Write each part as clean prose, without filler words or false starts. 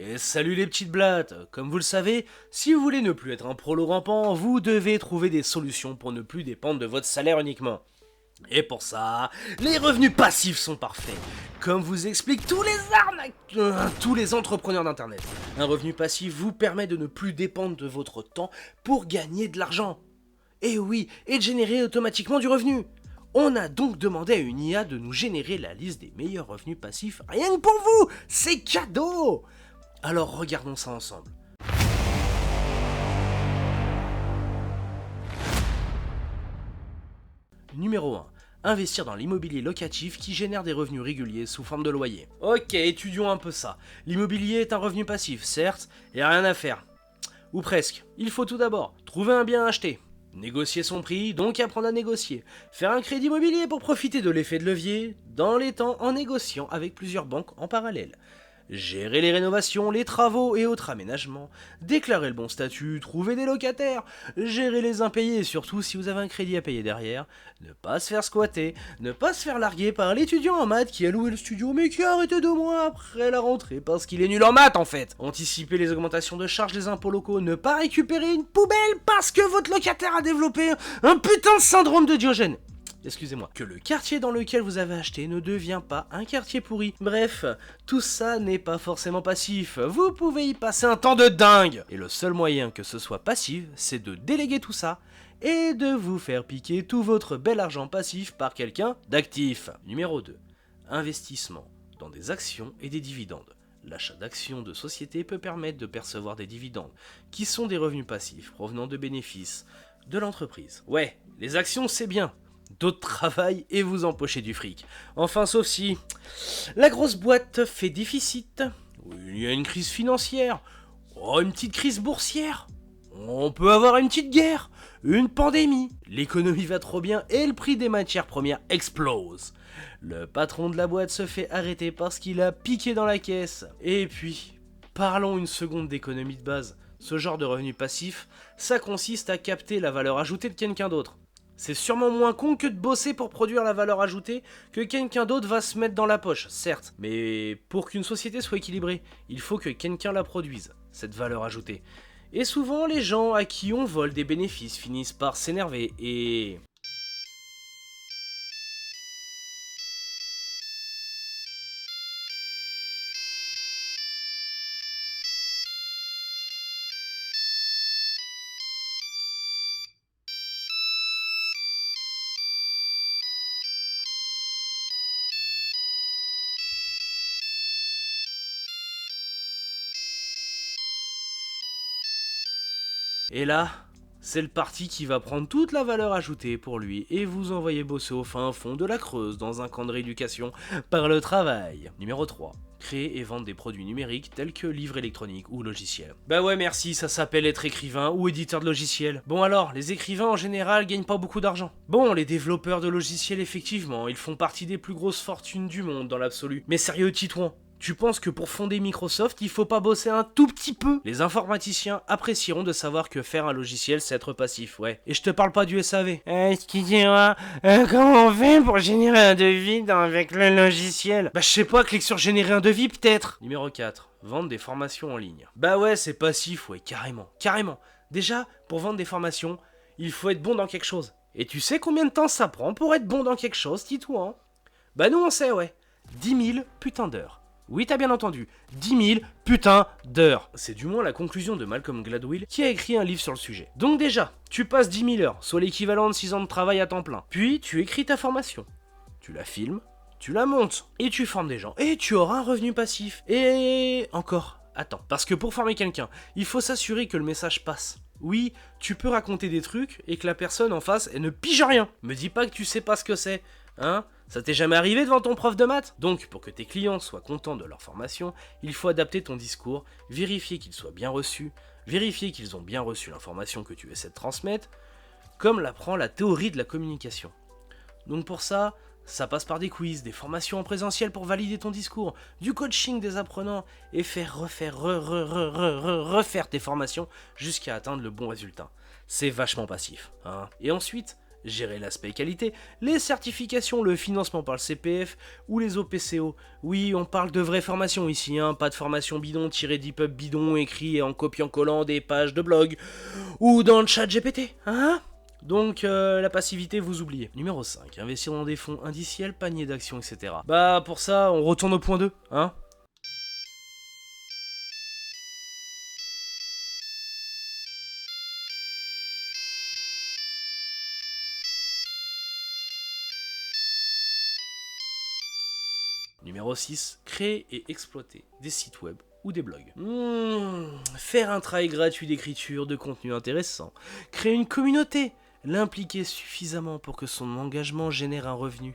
Et salut les petites blattes. Comme vous le savez, si vous voulez ne plus être un prolo rampant, vous devez trouver des solutions pour ne plus dépendre de votre salaire uniquement. Et pour ça, les revenus passifs sont parfaits. Comme vous expliquent tous les entrepreneurs d'internet. Un revenu passif vous permet de ne plus dépendre de votre temps pour gagner de l'argent. Et oui, et de générer automatiquement du revenu. On a donc demandé à une IA de nous générer la liste des meilleurs revenus passifs rien que pour vous. C'est cadeau. Alors regardons ça ensemble. Numéro 1. Investir dans l'immobilier locatif qui génère des revenus réguliers sous forme de loyer. Ok, étudions un peu ça. L'immobilier est un revenu passif, certes, et rien à faire. Ou presque. Il faut tout d'abord trouver un bien à acheter. Négocier son prix, donc apprendre à négocier. Faire un crédit immobilier pour profiter de l'effet de levier, dans les temps en négociant avec plusieurs banques en parallèle. Gérer les rénovations, les travaux et autres aménagements, déclarer le bon statut, trouver des locataires, gérer les impayés et surtout si vous avez un crédit à payer derrière, ne pas se faire squatter, ne pas se faire larguer par l'étudiant en maths qui a loué le studio mais qui a arrêté 2 mois après la rentrée parce qu'il est nul en maths en fait. Anticiper les augmentations de charges des impôts locaux, ne pas récupérer une poubelle parce que votre locataire a développé un putain de syndrome de Diogène. Excusez-moi, que le quartier dans lequel vous avez acheté ne devient pas un quartier pourri. Bref, tout ça n'est pas forcément passif, vous pouvez y passer un temps de dingue. Et le seul moyen que ce soit passif, c'est de déléguer tout ça et de vous faire piquer tout votre bel argent passif par quelqu'un d'actif. Numéro 2. Investissement dans des actions et des dividendes. L'achat d'actions de sociétés peut permettre de percevoir des dividendes, qui sont des revenus passifs provenant de bénéfices de l'entreprise. Ouais, les actions c'est bien. D'autres travaillent et vous empochez du fric. Enfin, sauf si la grosse boîte fait déficit, ou il y a une crise financière, une petite crise boursière, on peut avoir une petite guerre, une pandémie, l'économie va trop bien et le prix des matières premières explose. Le patron de la boîte se fait arrêter parce qu'il a piqué dans la caisse. Et puis, parlons une seconde d'économie de base. Ce genre de revenu passif, ça consiste à capter la valeur ajoutée de quelqu'un d'autre. C'est sûrement moins con que de bosser pour produire la valeur ajoutée que quelqu'un d'autre va se mettre dans la poche, certes. Mais pour qu'une société soit équilibrée, il faut que quelqu'un la produise, cette valeur ajoutée. Et souvent, les gens à qui on vole des bénéfices finissent par s'énerver et... Et là, c'est le parti qui va prendre toute la valeur ajoutée pour lui et vous envoyer bosser au fin fond de la Creuse dans un camp de rééducation par le travail. Numéro 3. Créer et vendre des produits numériques tels que livres électroniques ou logiciels. Bah ouais merci, ça s'appelle être écrivain ou éditeur de logiciels. Bon alors, les écrivains en général gagnent pas beaucoup d'argent. Bon, les développeurs de logiciels effectivement, ils font partie des plus grosses fortunes du monde dans l'absolu. Mais sérieux Titouan, tu penses que pour fonder Microsoft, il faut pas bosser un tout petit peu? Les informaticiens apprécieront de savoir que faire un logiciel, c'est être passif, ouais. Et je te parle pas du SAV. Excusez-moi, comment on fait pour générer un devis avec le logiciel? Bah je sais pas, clique sur générer un devis peut-être. Numéro 4. Vendre des formations en ligne. Bah ouais, c'est passif, ouais, carrément. Déjà, pour vendre des formations, il faut être bon dans quelque chose. Et tu sais combien de temps ça prend pour être bon dans quelque chose, Titouan? Bah nous on sait, ouais. 10 000 putains d'heures. Oui, t'as bien entendu, 10 000 putains d'heures. C'est du moins la conclusion de Malcolm Gladwell qui a écrit un livre sur le sujet. Donc déjà, tu passes 10 000 heures, soit l'équivalent de 6 ans de travail à temps plein. Puis tu écris ta formation, tu la filmes, tu la montes, et tu formes des gens. Et tu auras un revenu passif. Et encore, attends, parce que pour former quelqu'un, il faut s'assurer que le message passe. Oui, tu peux raconter des trucs et que la personne en face, elle ne pige rien. Me dis pas que tu sais pas ce que c'est, hein? Ça t'est jamais arrivé devant ton prof de maths? Donc, pour que tes clients soient contents de leur formation, il faut adapter ton discours, vérifier qu'il soit bien reçu, vérifier qu'ils ont bien reçu l'information que tu essaies de transmettre, comme l'apprend la théorie de la communication. Donc pour ça, ça passe par des quiz, des formations en présentiel pour valider ton discours, du coaching des apprenants et faire refaire tes formations jusqu'à atteindre le bon résultat. C'est vachement passif, hein. Et ensuite, gérer l'aspect qualité, les certifications, le financement par le CPF ou les OPCO. Oui, on parle de vraie formation ici, hein, pas de formation bidon tirée d'EPUB bidon écrit en copiant-collant des pages de blog ou dans le chat GPT, hein. Donc la passivité, vous oubliez. Numéro 5, investir dans des fonds indiciels, panier d'actions, etc. Bah pour ça, on retourne au point 2, hein. Numéro 6, créer et exploiter des sites web ou des blogs. Faire un travail gratuit d'écriture, de contenu intéressant. Créer une communauté. L'impliquer suffisamment pour que son engagement génère un revenu.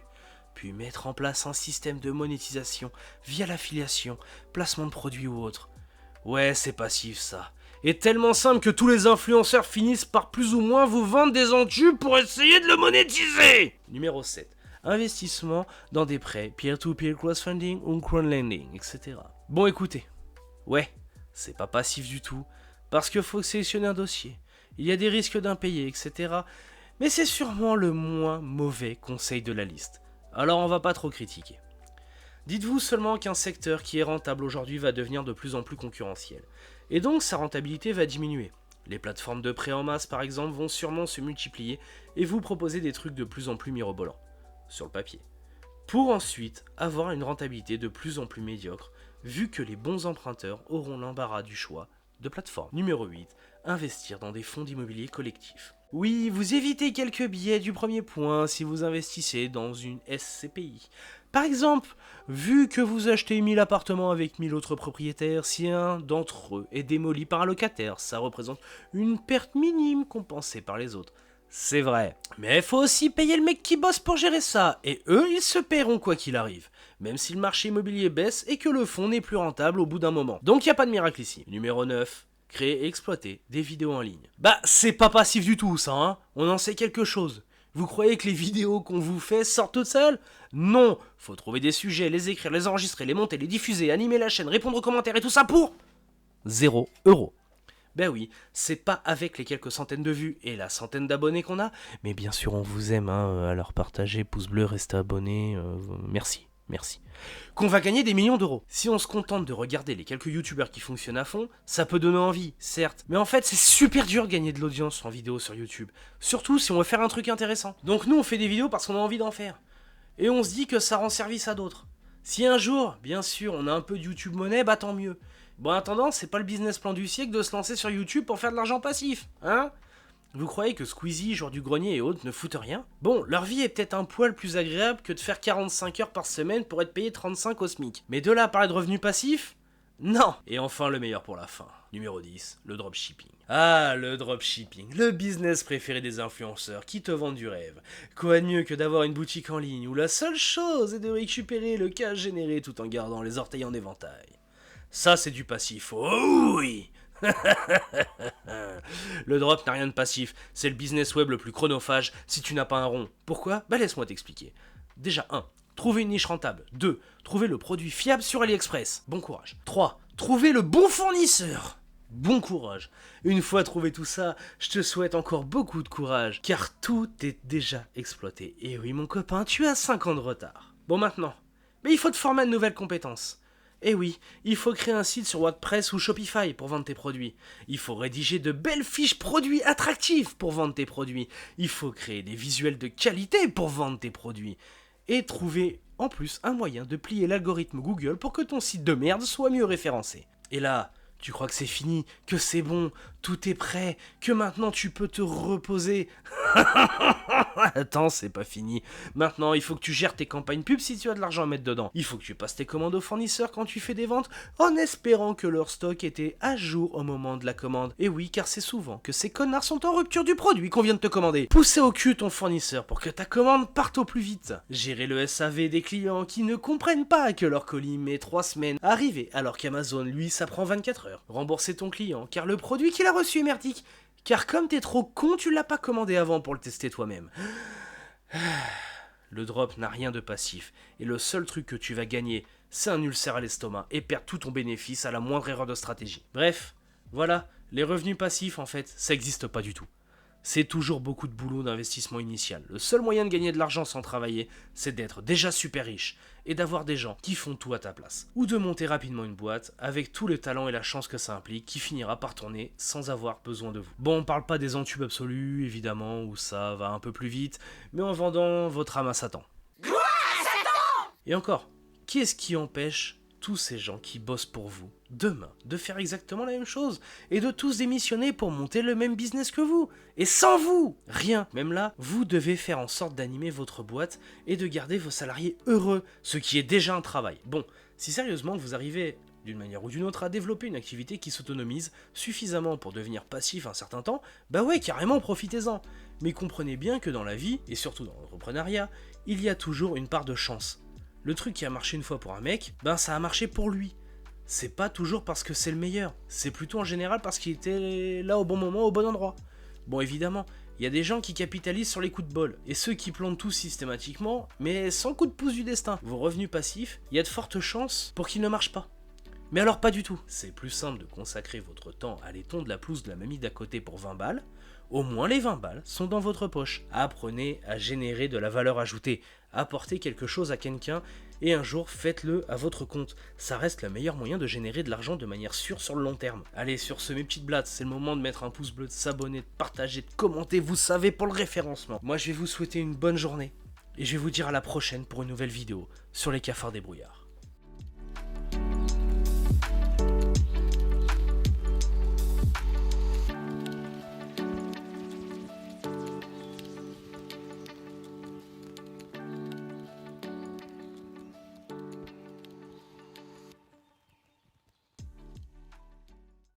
Puis mettre en place un système de monétisation via l'affiliation, placement de produits ou autre. Ouais, c'est passif ça. Et tellement simple que tous les influenceurs finissent par plus ou moins vous vendre des entubes pour essayer de le monétiser. Numéro 7. Investissement dans des prêts, peer-to-peer crowdfunding ou crowdlending, etc. Bon écoutez, ouais, c'est pas passif du tout, parce qu'il faut sélectionner un dossier, il y a des risques d'impayés, etc. Mais c'est sûrement le moins mauvais conseil de la liste. Alors on va pas trop critiquer. Dites-vous seulement qu'un secteur qui est rentable aujourd'hui va devenir de plus en plus concurrentiel, et donc sa rentabilité va diminuer. Les plateformes de prêt en masse par exemple vont sûrement se multiplier et vous proposer des trucs de plus en plus mirobolants, sur le papier, pour ensuite avoir une rentabilité de plus en plus médiocre, vu que les bons emprunteurs auront l'embarras du choix de plateforme. Numéro 8, investir dans des fonds d'immobilier collectifs. Oui, vous évitez quelques biais du premier point si vous investissez dans une SCPI. Par exemple, vu que vous achetez 1000 appartements avec 1000 autres propriétaires, si un d'entre eux est démoli par un locataire, ça représente une perte minime compensée par les autres. C'est vrai. Mais il faut aussi payer le mec qui bosse pour gérer ça, et eux, ils se paieront quoi qu'il arrive, même si le marché immobilier baisse et que le fonds n'est plus rentable au bout d'un moment. Donc il n'y a pas de miracle ici. Numéro 9. Créer et exploiter des vidéos en ligne. Bah, c'est pas passif du tout ça, hein. On en sait quelque chose. Vous croyez que les vidéos qu'on vous fait sortent toutes seules? Non. Faut trouver des sujets, les écrire, les enregistrer, les monter, les diffuser, animer la chaîne, répondre aux commentaires et tout ça pour 0 €. Ben oui, c'est pas avec les quelques centaines de vues et la centaine d'abonnés qu'on a, mais bien sûr on vous aime, hein, alors partagez, pouce bleu, restez abonné, merci, qu'on va gagner des millions d'euros. Si on se contente de regarder les quelques youtubeurs qui fonctionnent à fond, ça peut donner envie, certes, mais en fait c'est super dur de gagner de l'audience en vidéo sur YouTube, surtout si on veut faire un truc intéressant. Donc nous on fait des vidéos parce qu'on a envie d'en faire, et on se dit que ça rend service à d'autres. Si un jour, bien sûr, on a un peu de YouTube monnaie, bah tant mieux. Bon, en attendant, c'est pas le business plan du siècle de se lancer sur YouTube pour faire de l'argent passif, hein? Vous croyez que Squeezie, Jour du Grenier et autres ne foutent rien? Bon, leur vie est peut-être un poil plus agréable que de faire 45 heures par semaine pour être payé 35 au SMIC. Mais de là à parler de revenus passifs? Non. Et enfin, le meilleur pour la fin. Numéro 10, le dropshipping. Ah, le dropshipping, le business préféré des influenceurs qui te vendent du rêve. Quoi de mieux que d'avoir une boutique en ligne où la seule chose est de récupérer le cash généré tout en gardant les orteils en éventail. Ça, c'est du passif. Oh oui. Le drop n'a rien de passif. C'est le business web le plus chronophage si tu n'as pas un rond. Pourquoi? Bah laisse-moi t'expliquer. Déjà 1. Trouver une niche rentable. 2. Trouver le produit fiable sur AliExpress. Bon courage. 3. Trouver le bon fournisseur. Bon courage. Une fois trouvé tout ça, je te souhaite encore beaucoup de courage, car tout est déjà exploité. Et oui mon copain, tu as 5 ans de retard. Bon maintenant, mais il faut te former à de nouvelles compétences. Eh oui, il faut créer un site sur WordPress ou Shopify pour vendre tes produits. Il faut rédiger de belles fiches produits attractives pour vendre tes produits. Il faut créer des visuels de qualité pour vendre tes produits. Et trouver en plus un moyen de plier l'algorithme Google pour que ton site de merde soit mieux référencé. Et là, tu crois que c'est fini, que c'est bon, tout est prêt, que maintenant tu peux te reposer. Attends, c'est pas fini. Maintenant, il faut que tu gères tes campagnes pub si tu as de l'argent à mettre dedans. Il faut que tu passes tes commandes aux fournisseurs quand tu fais des ventes, en espérant que leur stock était à jour au moment de la commande. Et oui, car c'est souvent que ces connards sont en rupture du produit qu'on vient de te commander. Pousser au cul ton fournisseur pour que ta commande parte au plus vite. Gérer le SAV des clients qui ne comprennent pas que leur colis met 3 semaines à arriver, alors qu'Amazon, lui, ça prend 24 heures. Rembourser ton client, car le produit qu'il a reçu est merdique. Car comme t'es trop con, tu l'as pas commandé avant pour le tester toi-même. Le drop n'a rien de passif, et le seul truc que tu vas gagner, c'est un ulcère à l'estomac, et perdre tout ton bénéfice à la moindre erreur de stratégie. Bref, voilà, les revenus passifs en fait, ça existe pas du tout. C'est toujours beaucoup de boulot d'investissement initial. Le seul moyen de gagner de l'argent sans travailler, c'est d'être déjà super riche et d'avoir des gens qui font tout à ta place. Ou de monter rapidement une boîte avec tout le talent et la chance que ça implique qui finira par tourner sans avoir besoin de vous. Bon, on parle pas des entubes absolus, évidemment, où ça va un peu plus vite, mais en vendant votre âme à Satan. Et encore, qui est-ce qui empêche tous ces gens qui bossent pour vous demain de faire exactement la même chose et de tous démissionner pour monter le même business que vous? Et sans vous, rien. Même là, vous devez faire en sorte d'animer votre boîte et de garder vos salariés heureux, ce qui est déjà un travail. Bon, si sérieusement vous arrivez d'une manière ou d'une autre à développer une activité qui s'autonomise suffisamment pour devenir passif un certain temps, bah ouais, carrément, profitez-en. Mais comprenez bien que dans la vie, et surtout dans l'entrepreneuriat, il y a toujours une part de chance. Le truc qui a marché une fois pour un mec, ben ça a marché pour lui. C'est pas toujours parce que c'est le meilleur, c'est plutôt en général parce qu'il était là au bon moment, au bon endroit. Bon, évidemment, il y a des gens qui capitalisent sur les coups de bol, et ceux qui plantent tout systématiquement, mais sans coup de pouce du destin. Vos revenus passifs, il y a de fortes chances pour qu'ils ne marchent pas. Mais alors pas du tout. C'est plus simple de consacrer votre temps à aller tondre la pelouse de la mamie d'à côté pour 20 balles. Au moins les 20 balles sont dans votre poche. Apprenez à générer de la valeur ajoutée. Apportez quelque chose à quelqu'un et un jour faites-le à votre compte. Ça reste le meilleur moyen de générer de l'argent de manière sûre sur le long terme. Allez, sur ce mes petites blattes, c'est le moment de mettre un pouce bleu, de s'abonner, de partager, de commenter, vous savez, pour le référencement. Moi je vais vous souhaiter une bonne journée et je vais vous dire à la prochaine pour une nouvelle vidéo sur les cafards débrouillards.